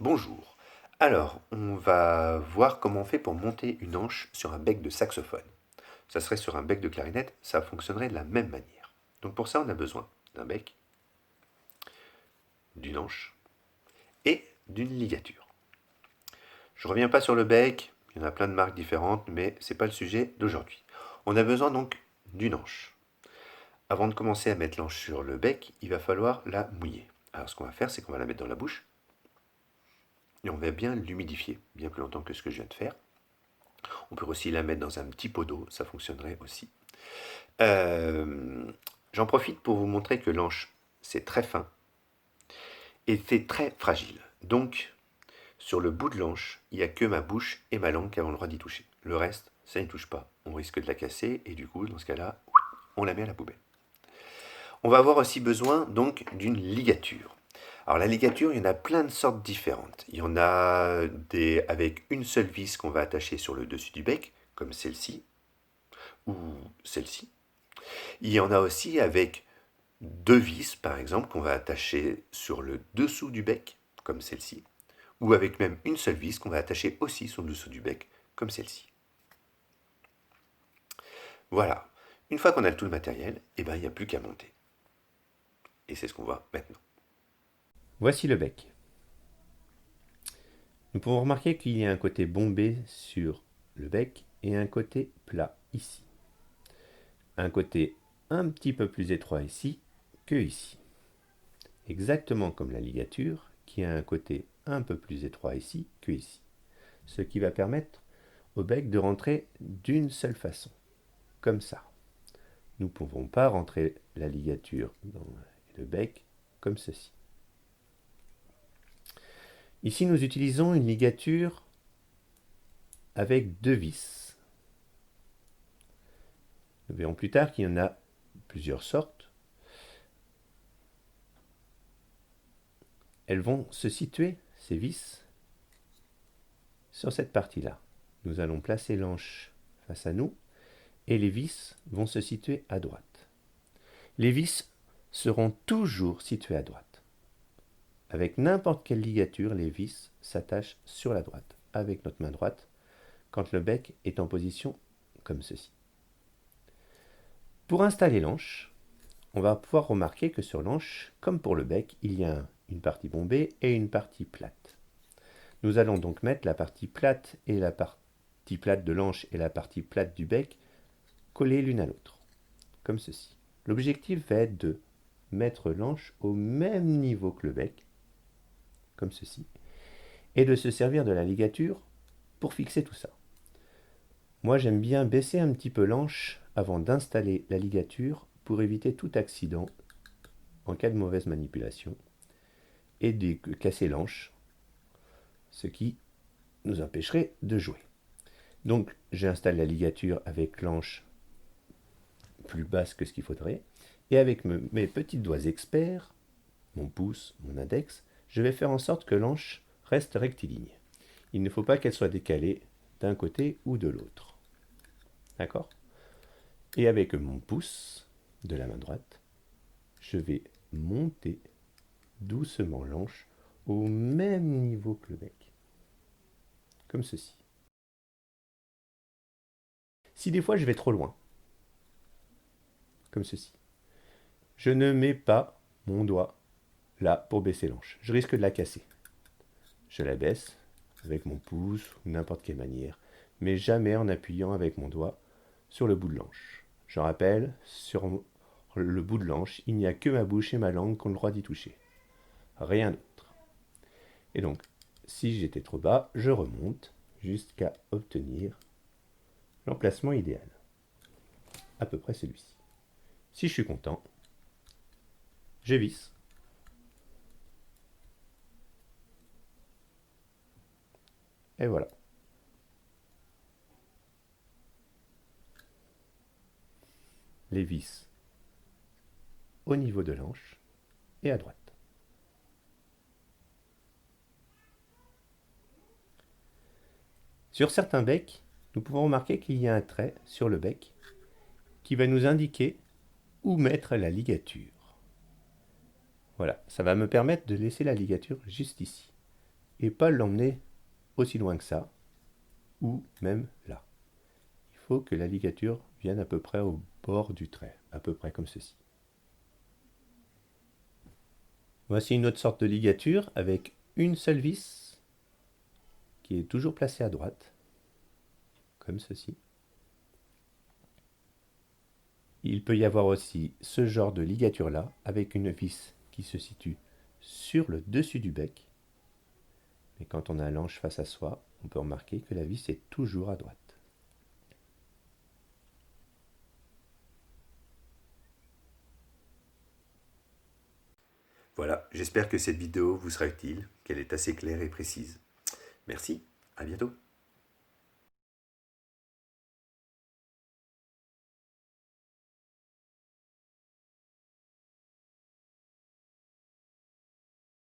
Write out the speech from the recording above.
Bonjour. Alors, on va voir comment on fait pour monter une anche sur un bec de saxophone. Ça serait sur un bec de clarinette, ça fonctionnerait de la même manière. Donc pour ça, on a besoin d'un bec, d'une anche et d'une ligature. Je ne reviens pas sur le bec, il y en a plein de marques différentes, mais ce n'est pas le sujet d'aujourd'hui. On a besoin donc d'une anche. Avant de commencer à mettre l'anche sur le bec, il va falloir la mouiller. Alors ce qu'on va faire, c'est qu'on va la mettre dans la bouche et on va bien l'humidifier, bien plus longtemps que ce que je viens de faire. On peut aussi la mettre dans un petit pot d'eau, ça fonctionnerait aussi. J'en profite pour vous montrer que l'anche, c'est très fin et c'est très fragile. Donc, sur le bout de l'anche, il n'y a que ma bouche et ma langue qui ont le droit d'y toucher. Le reste, ça n'y touche pas. On risque de la casser et du coup, dans ce cas-là, on la met à la poubelle. On va avoir aussi besoin donc d'une ligature. Alors la ligature, il y en a plein de sortes différentes. Il y en a des avec une seule vis qu'on va attacher sur le dessus du bec, comme celle-ci, ou celle-ci. Il y en a aussi avec deux vis, par exemple, qu'on va attacher sur le dessous du bec, comme celle-ci, ou avec même une seule vis qu'on va attacher aussi sur le dessous du bec, comme celle-ci. Voilà. Une fois qu'on a tout le matériel, eh ben, il n'y a plus qu'à monter. Et c'est ce qu'on voit maintenant. Voici le bec. Nous pouvons remarquer qu'il y a un côté bombé sur le bec et un côté plat ici. Un côté un petit peu plus étroit ici que ici. Exactement comme la ligature qui a un côté un peu plus étroit ici que ici. Ce qui va permettre au bec de rentrer d'une seule façon, comme ça. Nous ne pouvons pas rentrer la ligature dans le bec comme ceci. Ici, nous utilisons une ligature avec deux vis. Nous verrons plus tard qu'il y en a plusieurs sortes. Elles vont se situer, ces vis, sur cette partie-là. Nous allons placer l'anche face à nous et les vis vont se situer à droite. Les vis seront toujours situées à droite. Avec n'importe quelle ligature, les vis s'attachent sur la droite, avec notre main droite, quand le bec est en position comme ceci. Pour installer l'anche, on va pouvoir remarquer que sur l'anche, comme pour le bec, il y a une partie bombée et une partie plate. Nous allons donc mettre la partie plate et la partie plate de l'anche et la partie plate du bec collées l'une à l'autre, comme ceci. L'objectif va être de mettre l'anche au même niveau que le bec, comme ceci, et de se servir de la ligature pour fixer tout ça. Moi, j'aime bien baisser un petit peu l'anche avant d'installer la ligature pour éviter tout accident en cas de mauvaise manipulation et de casser l'anche, ce qui nous empêcherait de jouer. Donc, j'installe la ligature avec l'anche plus basse que ce qu'il faudrait, et avec mes petits doigts experts, mon pouce, mon index, je vais faire en sorte que l'anche reste rectiligne. Il ne faut pas qu'elle soit décalée d'un côté ou de l'autre. D'accord? Et avec mon pouce de la main droite, je vais monter doucement l'anche au même niveau que le bec. Comme ceci. Si des fois je vais trop loin, comme ceci, je ne mets pas mon doigt là pour baisser l'anche. Je risque de la casser. Je la baisse avec mon pouce ou n'importe quelle manière, mais jamais en appuyant avec mon doigt sur le bout de l'anche. Je rappelle, sur le bout de l'anche, il n'y a que ma bouche et ma langue qui ont le droit d'y toucher. Rien d'autre. Et donc, si j'étais trop bas, je remonte jusqu'à obtenir l'emplacement idéal. À peu près celui-ci. Si je suis content, je visse. Et voilà. Les vis au niveau de l'anche et à droite. Sur certains becs, nous pouvons remarquer qu'il y a un trait sur le bec qui va nous indiquer où mettre la ligature. Voilà, ça va me permettre de laisser la ligature juste ici. et pas l'emmener aussi loin que ça, ou même là. Il faut que la ligature vienne à peu près au bord du trait, à peu près comme ceci. Voici une autre sorte de ligature avec une seule vis qui est toujours placée à droite, comme ceci. Il peut y avoir aussi ce genre de ligature là avec une vis qui se situe sur le dessus du bec. Mais quand on a l'anche face à soi, on peut remarquer que la vis est toujours à droite. Voilà, j'espère que cette vidéo vous sera utile, qu'elle est assez claire et précise. Merci, à bientôt.